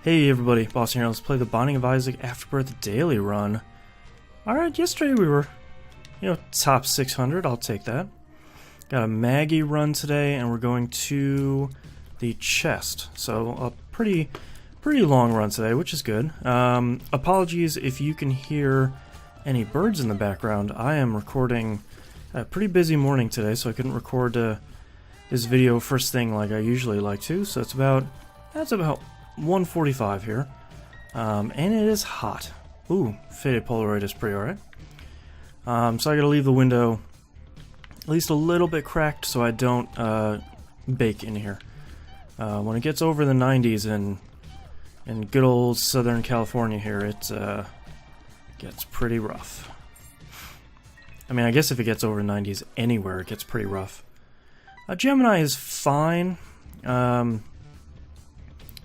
Hey everybody, Boston here. Let's play the Binding of Isaac Afterbirth daily run. Alright, yesterday we were, top 600. I'll take that. Got a Maggie run today, and we're going to the chest. So a pretty long run today, which is good. Apologies if you can hear any birds in the background. I am recording a pretty busy morning today, so I couldn't record this video first thing like I usually like to. So that's about 1:45 here, and it is hot. Ooh, faded Polaroid is pretty alright. So I gotta leave the window at least a little bit cracked so I don't bake in here. When it gets over the 90s in good old Southern California here, it gets pretty rough. I mean, I guess if it gets over the 90s anywhere, it gets pretty rough. Gemini is fine.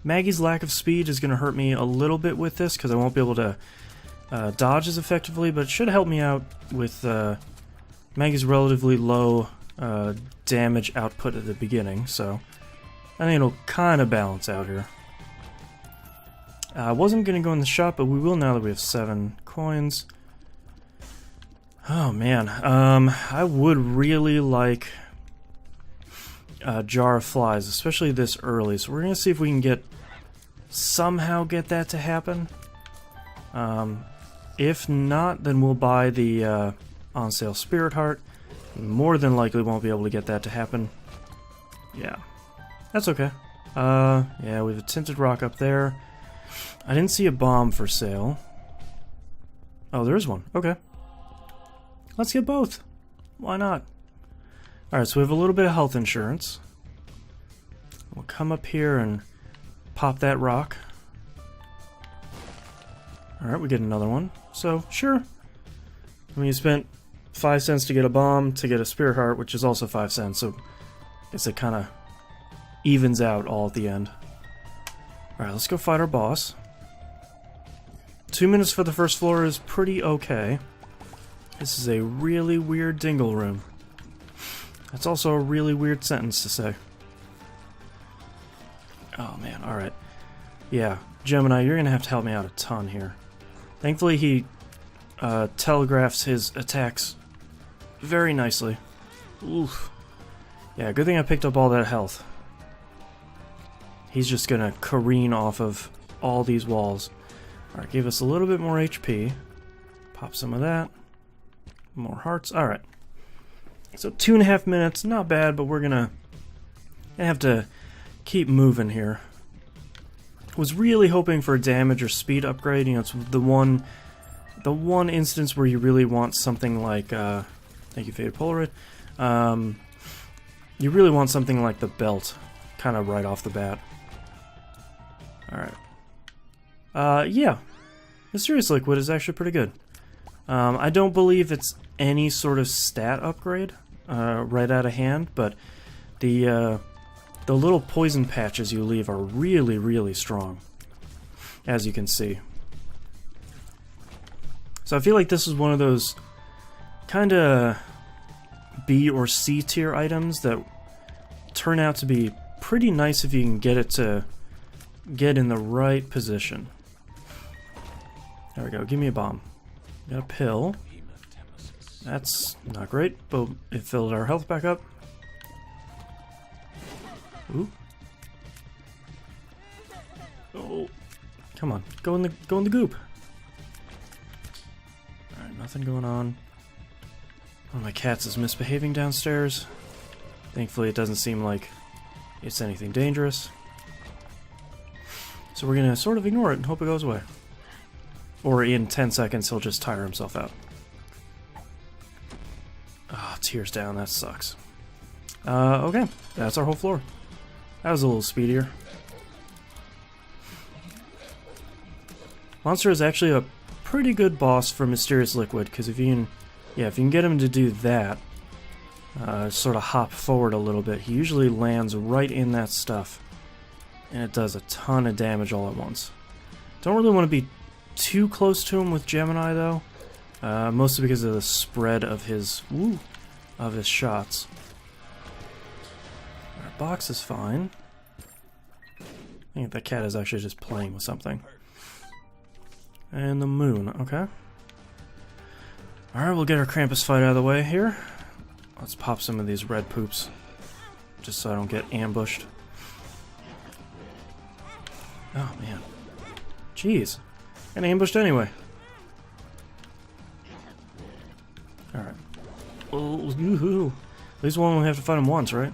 Maggie's lack of speed is going to hurt me a little bit with this because I won't be able to dodge as effectively, but it should help me out with Maggie's relatively low damage output at the beginning, so I think it'll kind of balance out here. I wasn't going to go in the shop, but we will now that we have 7 coins. Oh man, I would really like a jar of flies, especially this early, so we're going to see if we can somehow get that to happen. If not, then we'll buy the on sale Spirit Heart. More than likely won't be able to get that to happen. Yeah, that's okay. Yeah, we have a tinted rock up there. I didn't see a bomb for sale. Oh, there is one. Okay. Let's get both. Why not? Alright, so we have a little bit of health insurance. We'll come up here and pop that rock. Alright, we get another one. So, sure. I mean, you spent 5 cents to get a bomb, to get a Spirit Heart, which is also 5 cents, so I guess it kind of evens out all at the end. Alright, let's go fight our boss. 2 minutes for the first floor is pretty okay. This is a really weird dingle room. That's also a really weird sentence to say. Oh man, alright. Yeah, Gemini, you're gonna have to help me out a ton here. Thankfully he telegraphs his attacks very nicely. Oof. Yeah, good thing I picked up all that health. He's just gonna careen off of all these walls. Alright, give us a little bit more HP. Pop some of that. More hearts. Alright. So 2.5 minutes, not bad, but we're gonna have to keep moving here. Was really hoping for a damage or speed upgrade. It's the one instance where you really want something like thank you, Faded Polaroid. You really want something like the belt, kind of right off the bat. Alright. Yeah. Mysterious Liquid is actually pretty good. I don't believe it's any sort of stat upgrade right out of hand, but the little poison patches you leave are really, really strong, as you can see. So I feel like this is one of those kind of B or C tier items that turn out to be pretty nice if you can get it to get in the right position. There we go, give me a bomb. Got a pill. That's not great, but it filled our health back up. Ooh. Oh, come on, go in the goop. All right, nothing going on. One of my cats is misbehaving downstairs. Thankfully, it doesn't seem like it's anything dangerous. So we're gonna sort of ignore it and hope it goes away. Or in 10 seconds, he'll just tire himself out. Ah, tears down, that sucks. Okay, that's our whole floor. That was a little speedier. Monster is actually a pretty good boss for Mysterious Liquid, because if you can get him to do that, sort of hop forward a little bit, he usually lands right in that stuff. And it does a ton of damage all at once. Don't really want to be too close to him with Gemini though, mostly because of the spread of his shots. Our box is fine. think that cat is actually just playing with something. And the moon, okay. Alright, we'll get our Krampus fight out of the way here. Let's pop some of these red poops, just so I don't get ambushed. Oh, man. Jeez. And ambushed anyway. Alright. Oh, yoo-hoo. At least one will have to fight him once, right?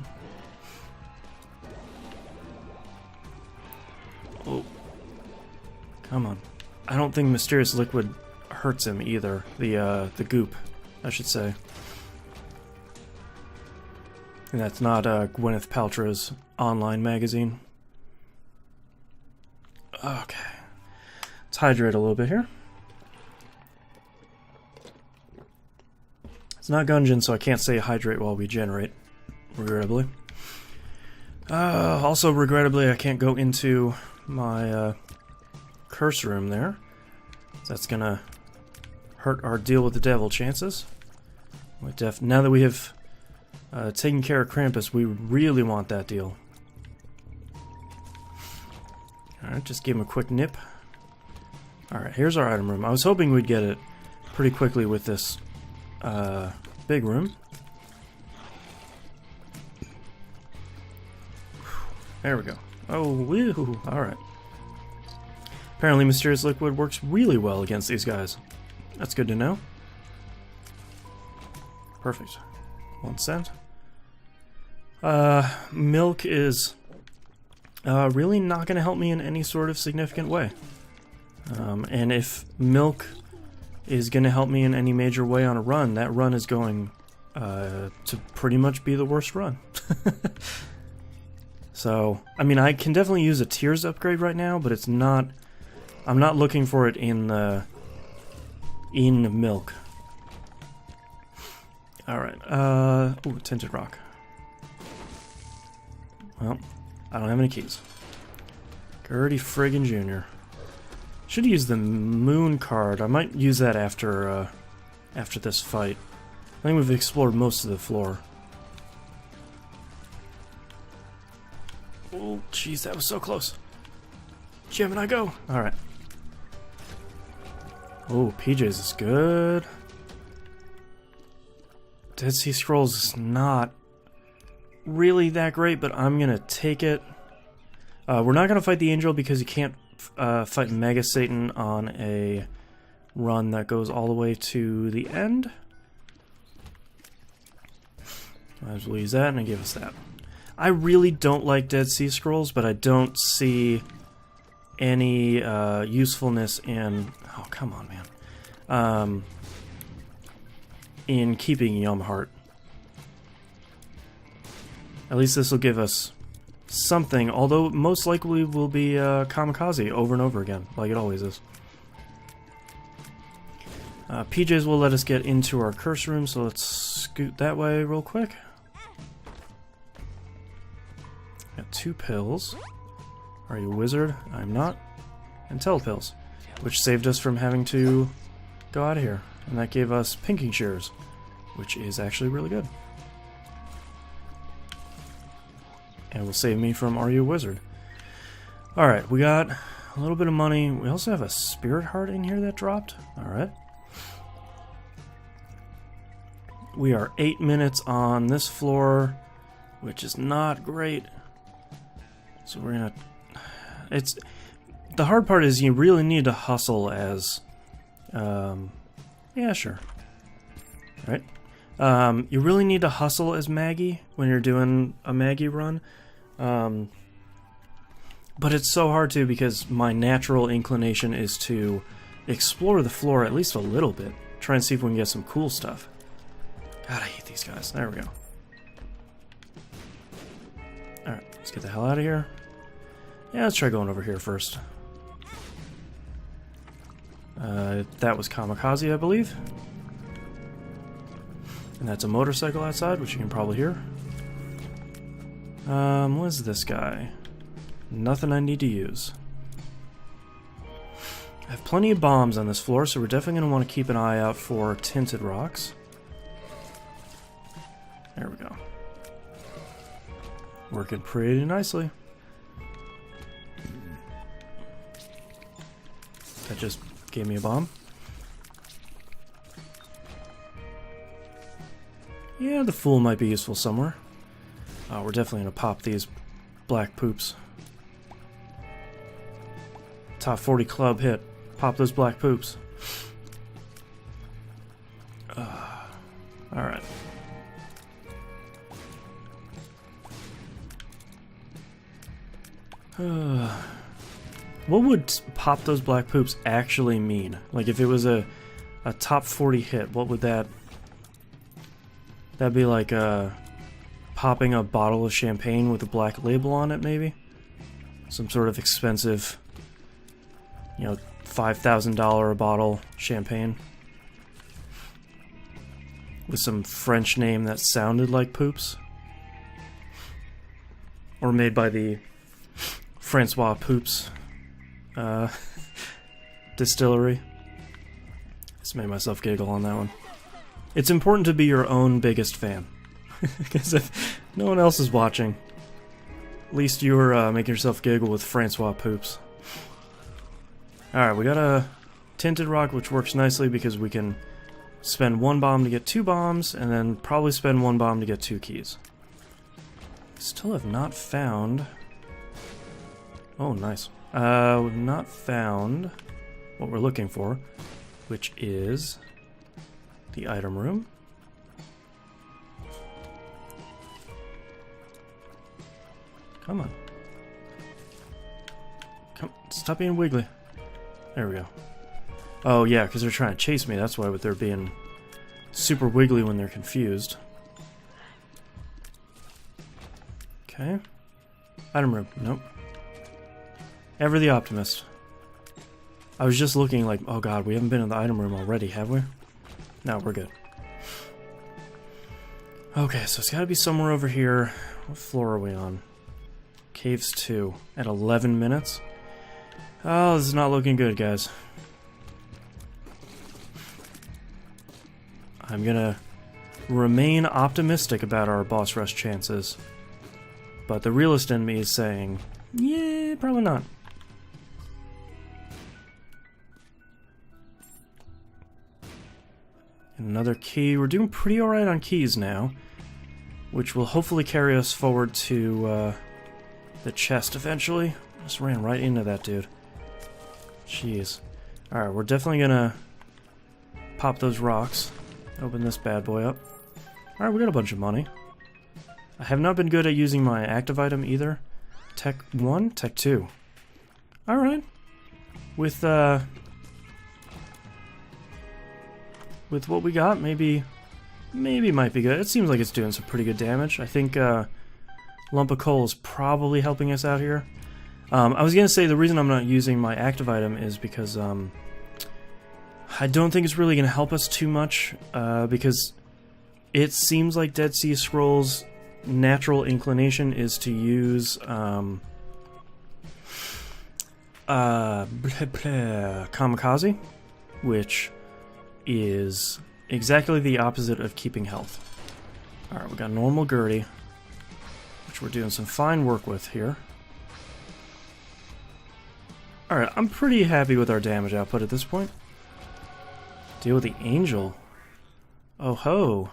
Oh. Come on. I don't think Mysterious Liquid hurts him either. The goop, I should say. And that's not Gwyneth Paltrow's online magazine. Okay. Let's hydrate a little bit here. It's not Gungeon, so I can't say hydrate while we generate, regrettably. Also, regrettably, I can't go into my curse room there. That's gonna hurt our deal with the devil chances. Now that we have taken care of Krampus, we really want that deal. Alright, just give him a quick nip. Alright, here's our item room. I was hoping we'd get it pretty quickly with this big room. There we go. Oh, woo! Alright. Apparently Mysterious Liquid works really well against these guys. That's good to know. Perfect. 1 cent. Milk is really not going to help me in any sort of significant way. And if milk is going to help me in any major way on a run, that run is going to pretty much be the worst run. So, I mean, I can definitely use a Tears upgrade right now, but it's not... I'm not looking for it in milk. Alright, ooh, Tinted Rock. Well, I don't have any keys. Gertie Friggin' Jr. Should use the moon card. I might use that after this fight. I think we've explored most of the floor. Oh, jeez, that was so close. Gemini, go! Alright. Oh, PJ's is good. Dead Sea Scrolls is not really that great, but I'm gonna take it. We're not gonna fight the Angel because you can't fight Mega Satan on a run that goes all the way to the end. Might as well use that and give us that. I really don't like Dead Sea Scrolls, but I don't see any usefulness in... Oh, come on, man. In keeping Yumheart. At least this will give us something, although most likely will be Kamikaze over and over again, like it always is. PJs will let us get into our curse room, so let's scoot that way real quick. Got 2 pills. Are you a wizard? I'm not. And telepills, which saved us from having to go out of here. And that gave us pinking shears, which is actually really good. And will save me from Are You a Wizard? Alright, we got a little bit of money. We also have a spirit heart in here that dropped. Alright. We are 8 minutes on this floor, which is not great. So we're gonna... It's... The hard part is you really need to hustle as... yeah, sure. Right? You really need to hustle as Maggie when you're doing a Maggie run. But it's so hard to because my natural inclination is to explore the floor at least a little bit. Try and see if we can get some cool stuff. God, I hate these guys. There we go. Alright, let's get the hell out of here. Yeah, let's try going over here first. That was Kamikaze, I believe. And that's a motorcycle outside, which you can probably hear. What is this guy? Nothing I need to use. I have plenty of bombs on this floor, so we're definitely going to want to keep an eye out for tinted rocks. There we go. Working pretty nicely. That just gave me a bomb. Yeah, the Fool might be useful somewhere. We're definitely gonna pop these black poops. Top 40 club hit. Pop those black poops. Alright. What would pop those black poops actually mean? Like, if it was a top 40 hit, what would that... That'd be like popping a bottle of champagne with a black label on it, maybe? Some sort of expensive, you know, $5,000 a bottle champagne. With some French name that sounded like poops. Or made by the Francois Poops distillery. Just made myself giggle on that one. It's important to be your own biggest fan. Because if no one else is watching, at least you're making yourself giggle with Francois Poops. Alright, we got a Tinted Rock, which works nicely because we can spend 1 bomb to get 2 bombs, and then probably spend 1 bomb to get 2 keys. Still have not found... Oh, nice. We've not found what we're looking for, which is the item room. Come on. Come, stop being wiggly. There we go. Oh yeah, because they're trying to chase me, that's why they're being super wiggly when they're confused. Okay. Item room, nope. Ever the optimist. I was just looking like, oh god, we haven't been in the item room already, have we? No, we're good. Okay, so it's gotta be somewhere over here. What floor are we on? Caves 2 at 11 minutes. Oh, this is not looking good, guys. I'm gonna remain optimistic about our boss rush chances. But the realist in me is saying, yeah, probably not. Another key. We're doing pretty alright on keys now, which will hopefully carry us forward to the chest eventually. Just ran right into that dude. Jeez. Alright, we're definitely gonna pop those rocks. Open this bad boy up. Alright, we got a bunch of money. I have not been good at using my active item either. Tech 1? Tech 2. Alright. With what we got, maybe might be good. It seems like it's doing some pretty good damage. I think Lump of Coal is probably helping us out here. I was gonna say the reason I'm not using my active item is because I don't think it's really gonna help us too much, because it seems like Dead Sea Scrolls' natural inclination is to use Kamikaze, which is exactly the opposite of keeping health. Alright, we got normal Gertie, which we're doing some fine work with here. Alright, I'm pretty happy with our damage output at this point. Deal with the Angel. Oh ho!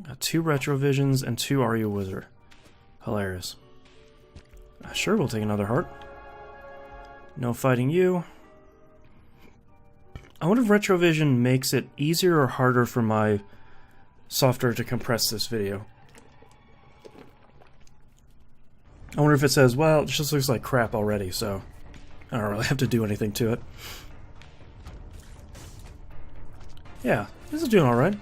Got 2 Retrovisions and 2 Are You a Wizard. Hilarious. Sure, we'll take another heart. No fighting you. I wonder if Retrovision makes it easier or harder for my software to compress this video. I wonder if it says, well, it just looks like crap already, so I don't really have to do anything to it. Yeah, this is doing alright.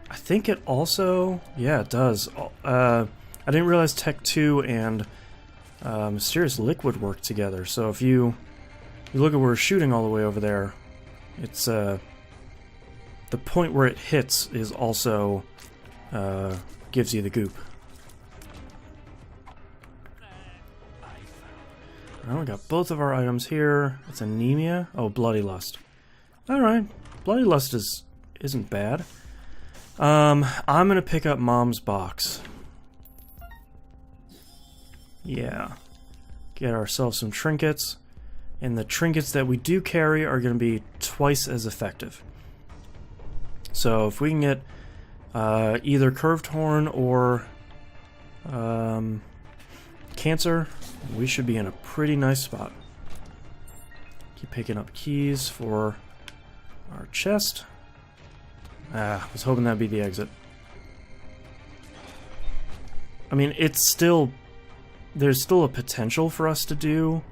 I think it also... yeah, it does. I didn't realize Tech 2 and Mysterious Liquid work together, so if you look at where we're shooting all the way over there, it's the point where it hits is also gives you the goop. Alright, we got both of our items here. It's anemia. Oh, Bloody Lust. Alright, Bloody Lust isn't bad. I'm gonna pick up Mom's box. Yeah. get ourselves some trinkets. And the trinkets that we do carry are going to be twice as effective. So if we can get either curved horn or cancer, we should be in a pretty nice spot. Keep picking up keys for our chest. I was hoping that'd be the exit. I mean, it's still... there's still a potential for us to do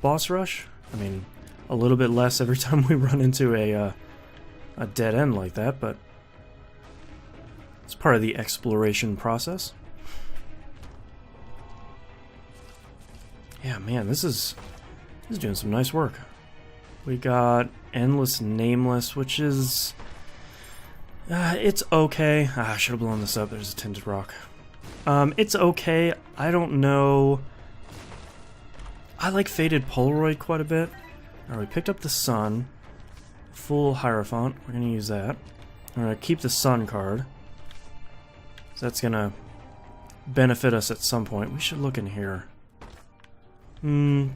boss rush. I mean, a little bit less every time we run into a dead end like that, but it's part of the exploration process. Yeah, man, this is doing some nice work. We got Endless Nameless, which is... it's okay. I should have blown this up. There's a tinted rock. It's okay. I don't know. I like Faded Polaroid quite a bit. Alright, we picked up the Sun. Full Hierophant. We're going to use that. We're going to keep the Sun card. So that's going to benefit us at some point. We should look in here.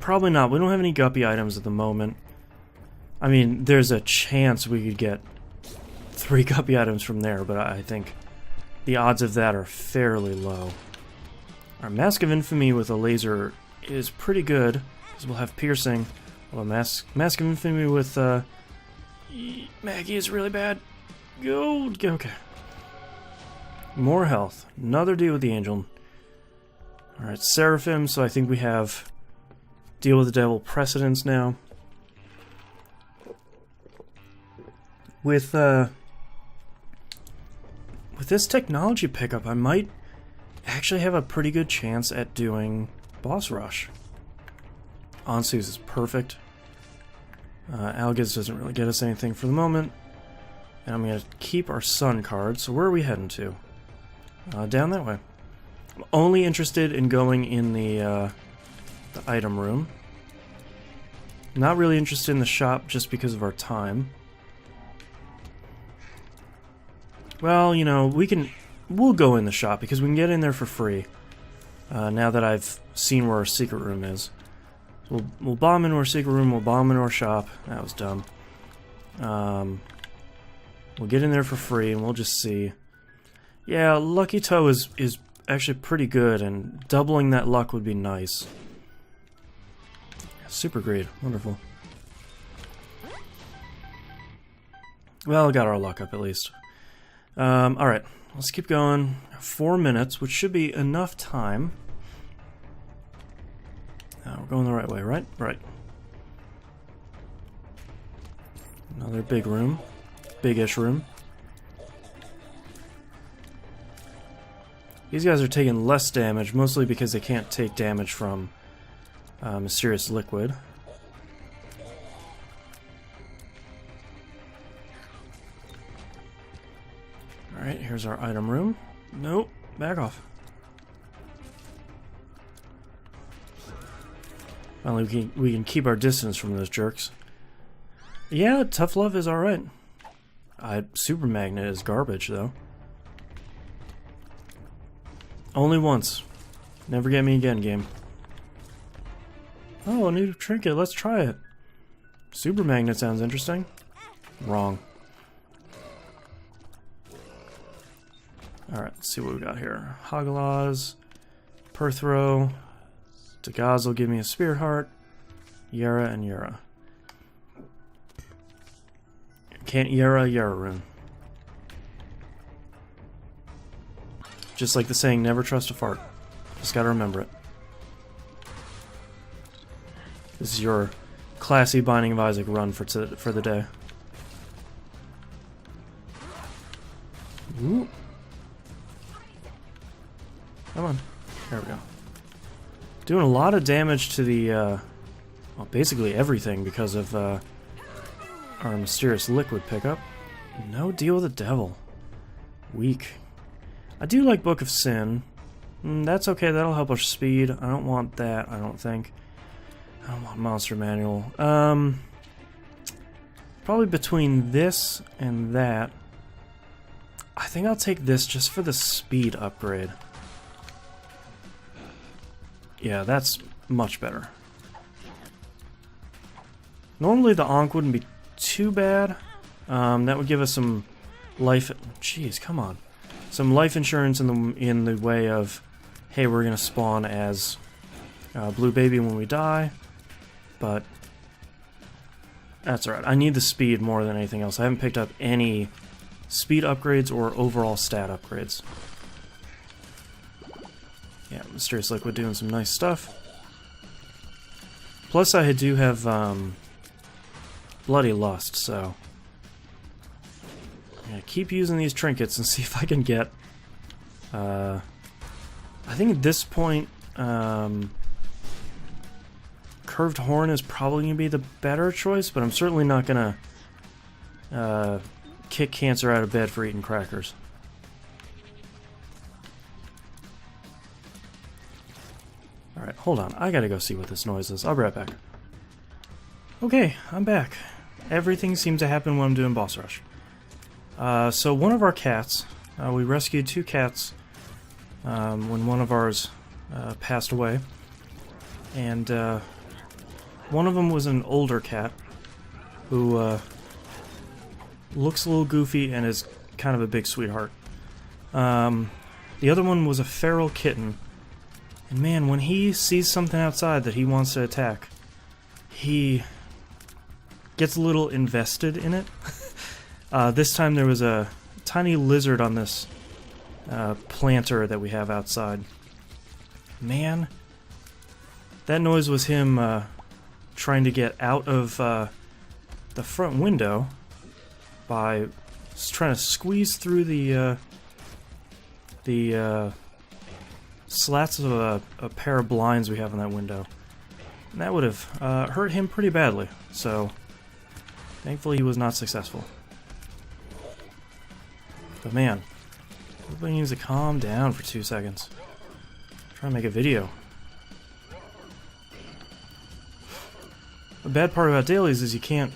Probably not. We don't have any guppy items at the moment. I mean, there's a chance we could get 3 guppy items from there, but I think the odds of that are fairly low. Our Mask of Infamy with a laser is pretty good, because we'll have piercing. Well, Mask of Infamy with Maggie is really bad. Go, okay. More health. Another deal with the angel. Alright, Seraphim, so I think we have deal with the devil precedence now. With this technology pickup, I might actually have a pretty good chance at doing boss rush. Ansu's is perfect. Algiz doesn't really get us anything for the moment. And I'm going to keep our Sun card. So where are we heading to? Down that way. I'm only interested in going in the item room. Not really interested in the shop just because of our time. Well, you know, we'll go in the shop because we can get in there for free. Now that I've seen where our secret room is. We'll bomb into our secret room, we'll bomb into our shop. That was dumb. We'll get in there for free and we'll just see. Yeah, Lucky Toe is actually pretty good, and doubling that luck would be nice. Super great. Wonderful. Well, got our luck up at least. Alright, let's keep going. 4 minutes, which should be enough time. We're going the right way, right? Right. Another big room. Big-ish room. These guys are taking less damage, mostly because they can't take damage from Mysterious Liquid. Alright, here's our item room. Nope, back off. Finally, we can keep our distance from those jerks. Yeah, Tough Love is alright. Super Magnet is garbage, though. Only once. Never get me again, game. Oh, a new trinket. Let's try it. Super Magnet sounds interesting. Wrong. Alright, let's see what we got here. Hagalaz, Perthrow, Dagaz will give me a Spirit Heart, Yara and Yara. Can't Yara rune. Just like the saying, never trust a fart. Just gotta remember it. This is your classy Binding of Isaac run for the day. Ooh. Come on. There we go. Doing a lot of damage to the, well, basically everything because of, our Mysterious Liquid pickup. No deal with the devil. Weak. I do like Book of Sin. That's okay, that'll help our speed. I don't want that, I don't think. I don't want Monster Manual. Probably between this and that. I think I'll take this just for the speed upgrade. Yeah, that's much better. Normally the Ankh wouldn't be too bad. That would give us some life... Jeez, come on. Some life insurance in the way of, hey, we're going to spawn as Blue Baby when we die. But that's alright. I need the speed more than anything else. I haven't picked up any speed upgrades or overall stat upgrades. Yeah, Mysterious Liquid doing some nice stuff. Plus I do have Bloody Lust, so I'm gonna keep using these trinkets and see if I can get I think at this point Curved Horn is probably gonna be the better choice, but I'm certainly not gonna kick cancer out of bed for eating crackers. Alright, hold on. I gotta go see what this noise is. I'll be right back. Okay, I'm back. Everything seems to happen when I'm doing boss rush. So one of our cats, we rescued 2 cats when one of ours passed away. And one of them was an older cat who looks a little goofy and is kind of a big sweetheart. The other one was a feral kitten. And man, when he sees something outside that he wants to attack, he gets a little invested in it. This time there was a tiny lizard on this planter that we have outside. Man, that noise was him trying to get out of the front window by trying to squeeze through the slats of a pair of blinds we have in that window. And that would have hurt him pretty badly, so thankfully he was not successful. But man, everybody needs to calm down for 2 seconds. Try to make a video. The bad part about dailies is you can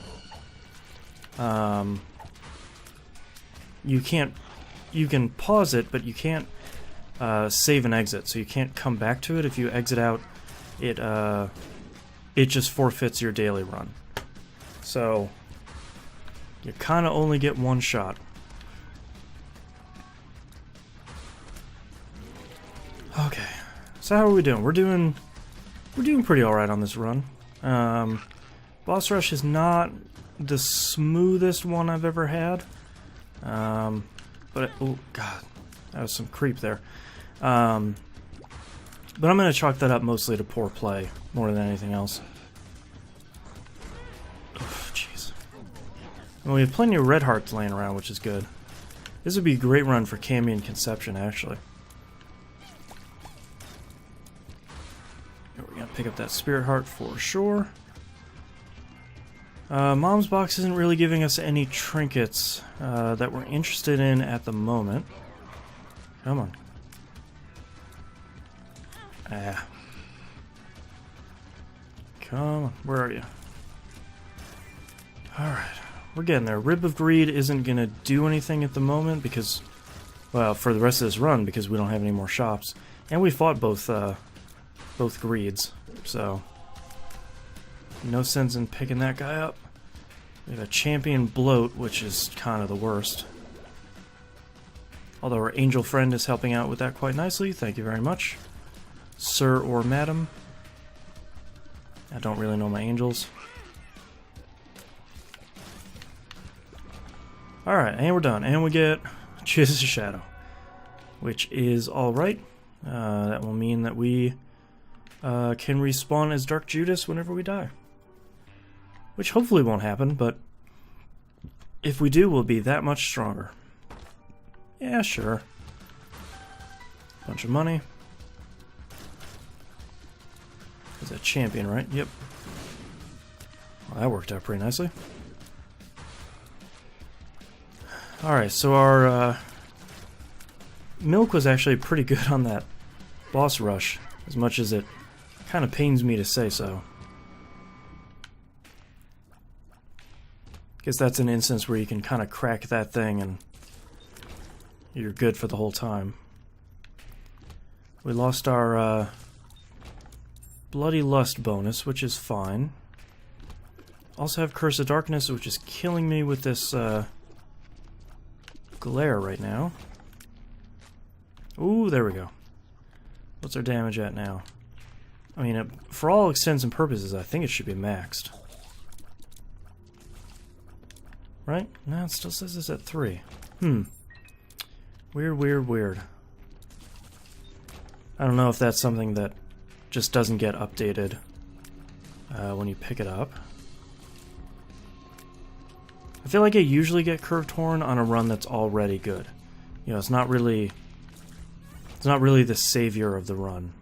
pause it, but you can't save and exit, so you can't come back to it. If you exit out, it just forfeits your daily run. So you kind of only get one shot. Okay, so how are we doing? We're doing pretty alright on this run. Boss rush is not the smoothest one I've ever had. Oh god, that was some creep there. But I'm going to chalk that up mostly to poor play, more than anything else. Jeez. Well, we have plenty of red hearts laying around, which is good. This would be a great run for Cambion Conception, actually. We're going to pick up that Spirit Heart for sure. Mom's box isn't really giving us any trinkets that we're interested in at the moment. Come on. Ah. Come on, where are you? Alright, we're getting there. Rib of Greed isn't going to do anything at the moment because, well, for the rest of this run, because we don't have any more shops. And we fought both greeds, so no sense in picking that guy up. We have a Champion Bloat, which is kind of the worst. Although our angel friend is helping out with that quite nicely, thank you very much. Sir or madam. I don't really know my angels. Alright, and we're done. And we get Jesus' Shadow, which is alright. That will mean that we can respawn as Dark Judas whenever we die. Which hopefully won't happen, but if we do, we'll be that much stronger. Yeah, sure. Bunch of money. Is that champion, right? Yep. Well, that worked out pretty nicely. Alright, so our milk was actually pretty good on that boss rush, as much as it kind of pains me to say so. Guess that's an instance where you can kind of crack that thing and you're good for the whole time. We lost our Bloody Lust bonus, which is fine. Also have Curse of Darkness, which is killing me with this glare right now. Ooh, there we go. What's our damage at now? I mean, for all intents and purposes, I think it should be maxed. Right? No, it still says it's at 3. Weird, weird, weird. I don't know if that's something that just doesn't get updated when you pick it up. I feel like I usually get Curved Horn on a run that's already good. You know, it's not really the savior of the run.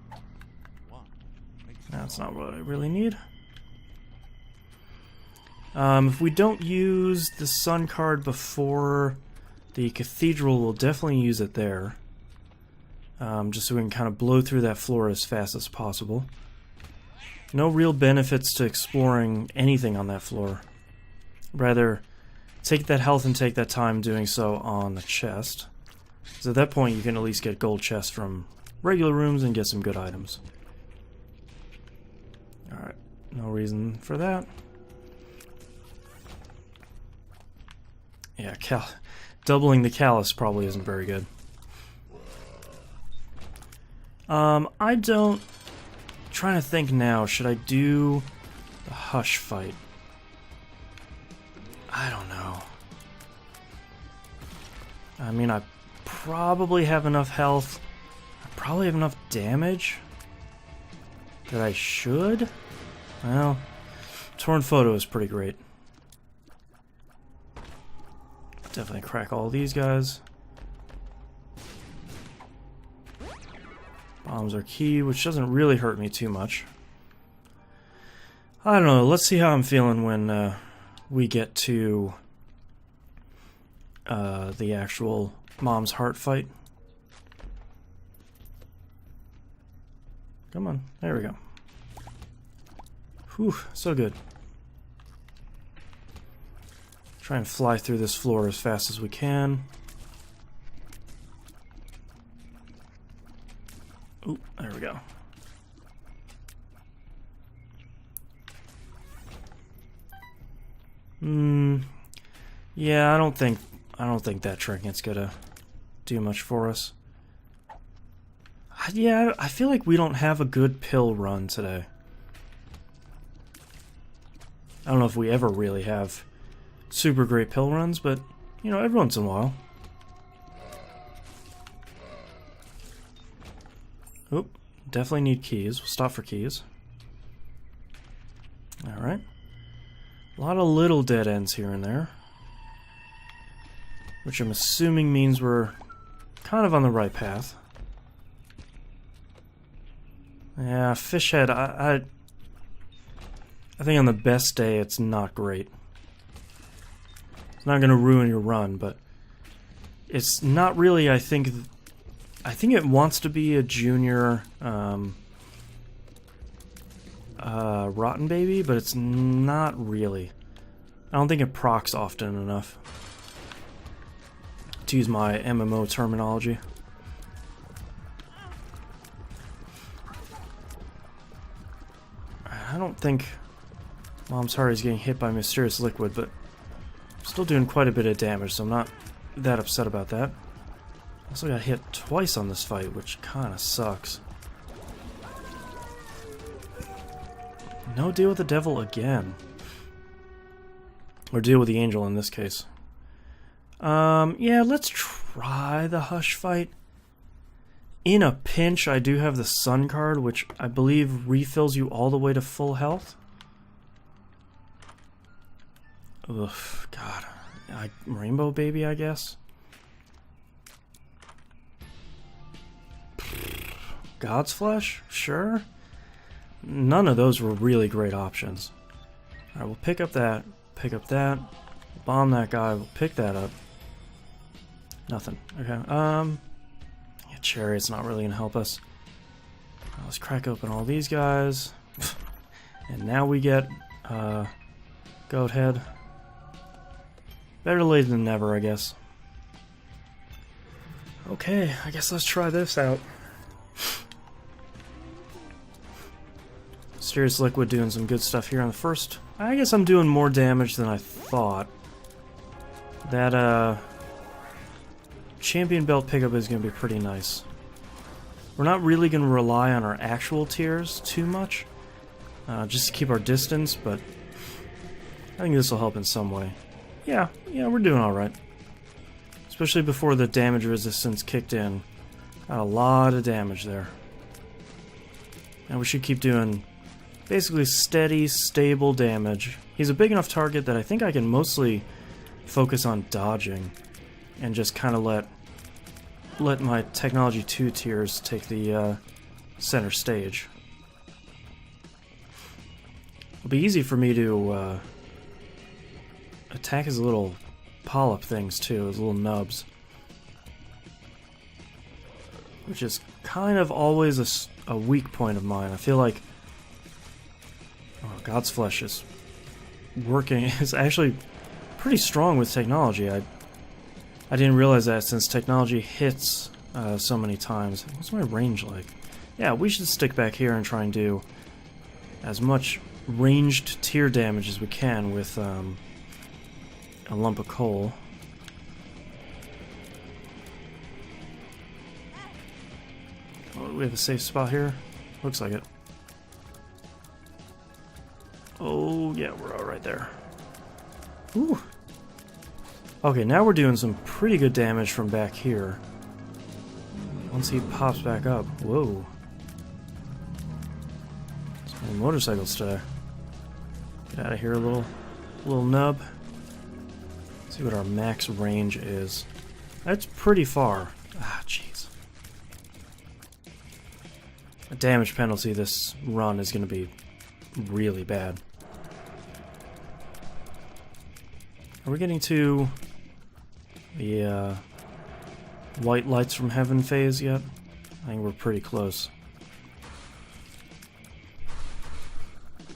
That's not what I really need. If we don't use the Sun card before the Cathedral, we'll definitely use it there. Just so we can kind of blow through that floor as fast as possible. No real benefits to exploring anything on that floor. Rather, take that health and take that time doing so on the chest. So at that point you can at least get gold chests from regular rooms and get some good items. Alright, no reason for that. Yeah, doubling the callus probably isn't very good. I don't... Trying to think now, should I do the Hush fight? I don't know. I mean, I probably have enough health. I probably have enough damage that I should. Well, Torn Photo is pretty great. Definitely crack all these guys. Bombs are key, which doesn't really hurt me too much. I don't know, let's see how I'm feeling when we get to the actual Mom's Heart fight. Come on, there we go. Whew, so good. Try and fly through this floor as fast as we can. Ooh, there we go. Yeah, I don't think that trinket's gonna do much for us. Yeah, I feel like we don't have a good pill run today. I don't know if we ever really have super great pill runs, but, you know, every once in a while. Oop, definitely need keys. We'll stop for keys. Alright. A lot of little dead ends here and there. Which I'm assuming means we're kind of on the right path. Yeah, fish head, I think on the best day it's not great. It's not going to ruin your run, but it's not really, I think it wants to be a junior Rotten Baby, but it's not really. I don't think it procs often enough, to use my MMO terminology. I don't think Mom's Heart is getting hit by Mysterious Liquid, but I'm still doing quite a bit of damage, so I'm not that upset about that. Also got hit twice on this fight, which kinda sucks. No deal with the devil again. Or deal with the angel in this case. Yeah, let's try the Hush fight. In a pinch, I do have the Sun card, which I believe refills you all the way to full health. Ugh, God. Rainbow Baby, I guess. God's Flesh? Sure. None of those were really great options. Alright, we'll pick up that, bomb that guy, we'll pick that up. Nothing. Okay, yeah, Chariot's not really gonna help us. Let's crack open all these guys. And now we get, Goat Head. Better late than never, I guess. Okay, I guess let's try this out. Mysterious Liquid doing some good stuff here on the first. I guess I'm doing more damage than I thought. That, Champion Belt pickup is going to be pretty nice. We're not really going to rely on our actual tiers too much, just to keep our distance, but I think this will help in some way. Yeah, we're doing alright. Especially before the damage resistance kicked in. Got a lot of damage there. And we should keep doing basically steady, stable damage. He's a big enough target that I think I can mostly focus on dodging and just kind of let my Technology 2 tiers take the center stage. It'll be easy for me to attack his little polyp things too, his little nubs. Which is kind of always a weak point of mine. I feel like God's Flesh is working. It's actually pretty strong with technology. I didn't realize that since technology hits so many times. What's my range like? Yeah, we should stick back here and try and do as much ranged tier damage as we can with a lump of coal. Oh, do we have a safe spot here? Looks like it. Oh, yeah, we're all right there. Ooh. Okay, now we're doing some pretty good damage from back here. Once he pops back up. Whoa. So many motorcycles today. Get out of here, little nub. Let's see what our max range is. That's pretty far. Ah, jeez. The damage penalty this run is going to be really bad. Are we getting to the white lights from heaven phase yet? I think we're pretty close.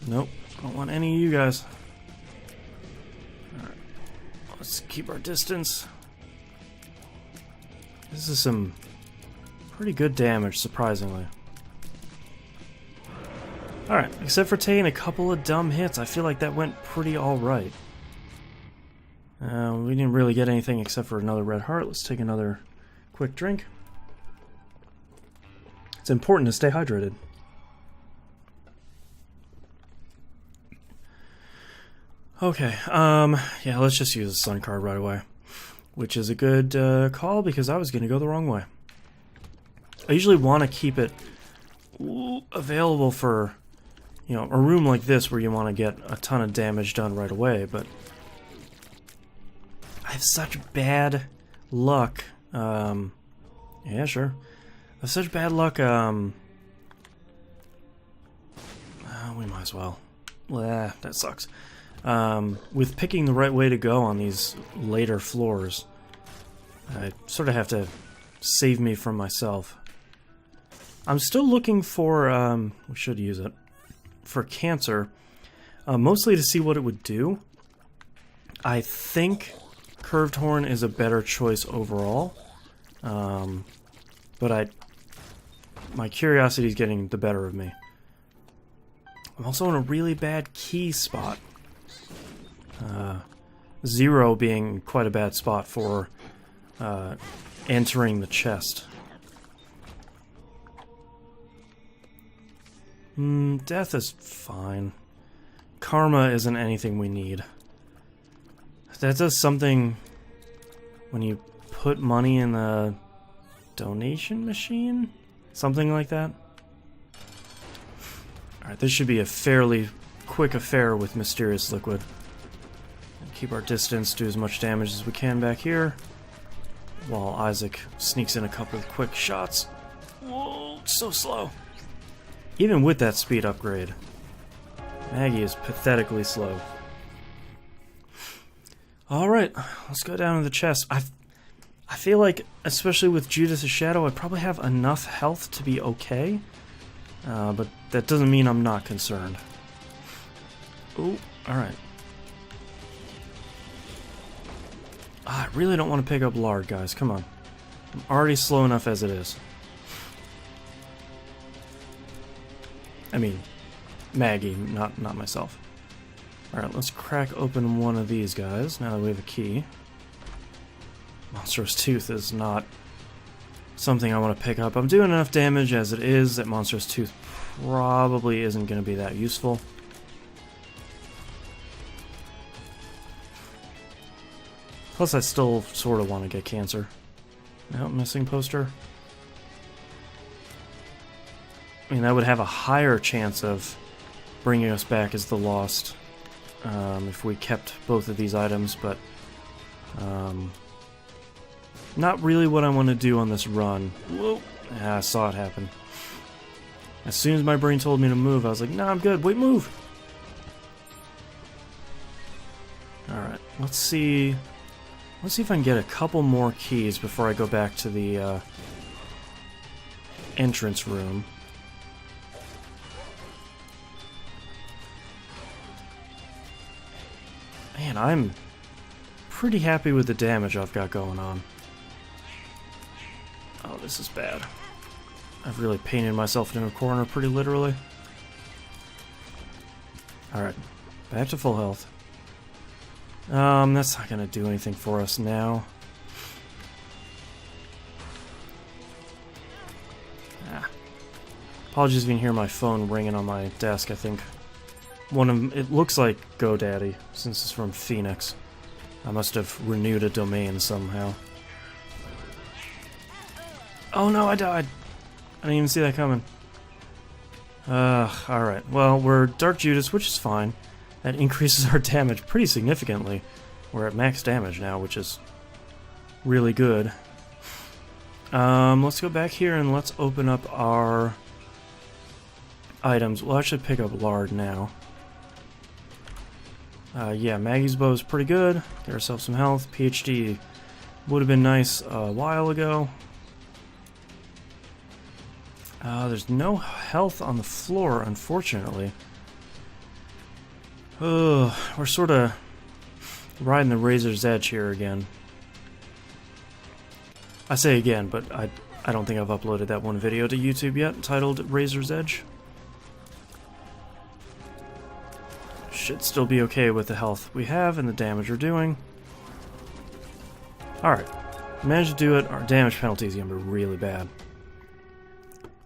Nope, don't want any of you guys. Alright, let's keep our distance. This is some pretty good damage, surprisingly. Alright, except for taking a couple of dumb hits, I feel like that went pretty alright. We didn't really get anything except for another red heart. Let's take another quick drink. It's important to stay hydrated. Okay, yeah, let's just use the sun card right away. Which is a good call because I was going to go the wrong way. I usually want to keep it available for, you know, a room like this where you want to get a ton of damage done right away, but I have such bad luck. Yeah, sure. I have such bad luck, we might as well. That sucks. With picking the right way to go on these later floors, I sort of have to save me from myself. I'm still looking for, we should use it, for cancer, mostly to see what it would do. I think Curved Horn is a better choice overall, but my curiosity is getting the better of me. I'm also in a really bad key spot. 0 being quite a bad spot for entering the chest. Death is fine. Karma isn't anything we need. That does something when you put money in the donation machine? Something like that? Alright, this should be a fairly quick affair with Mysterious Liquid. Keep our distance, do as much damage as we can back here, while Isaac sneaks in a couple of quick shots. Whoa, so slow. Even with that speed upgrade, Maggie is pathetically slow. Alright, let's go down to the chest. I feel like, especially with Judas' Shadow, I probably have enough health to be okay. But that doesn't mean I'm not concerned. Ooh, alright. I really don't want to pick up Lard, guys. Come on. I'm already slow enough as it is. I mean, Maggie, not myself. Alright, let's crack open one of these guys, now that we have a key. Monstrous Tooth is not something I want to pick up. I'm doing enough damage as it is that Monstrous Tooth probably isn't going to be that useful. Plus, I still sort of want to get cancer. No, missing poster. I mean, that would have a higher chance of bringing us back as the Lost if we kept both of these items, but not really what I want to do on this run. Whoa! I saw it happen. As soon as my brain told me to move, I was like, nah, I'm good. Wait, move! Alright, let's see if I can get a couple more keys before I go back to the entrance room. Man, I'm pretty happy with the damage I've got going on. Oh, this is bad. I've really painted myself into a corner, pretty literally. Alright, back to full health. That's not gonna do anything for us now. Apologies if you can hear my phone ringing on my desk. I think it looks like GoDaddy, since it's from Phoenix. I must have renewed a domain somehow. Oh no, I died! I didn't even see that coming. Alright. Well, we're Dark Judas, which is fine. That increases our damage pretty significantly. We're at max damage now, which is really good. Let's go back here and let's open up our items. We'll actually pick up lard now. Yeah, Maggie's bow is pretty good. Get ourselves some health. PhD would have been nice a while ago. There's no health on the floor, unfortunately. We're sort of riding the razor's edge here again. I say again, but I don't think I've uploaded that one video to YouTube yet, titled Razor's Edge. Should still be okay with the health we have and the damage we're doing. Alright, managed to do it. Our damage penalty is going to be really bad.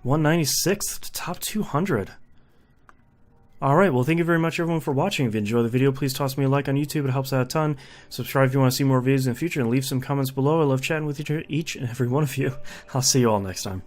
196 to top 200. Alright, well thank you very much everyone for watching. If you enjoyed the video, please toss me a like on YouTube, it helps out a ton. Subscribe if you want to see more videos in the future, and leave some comments below. I love chatting with each and every one of you. I'll see you all next time.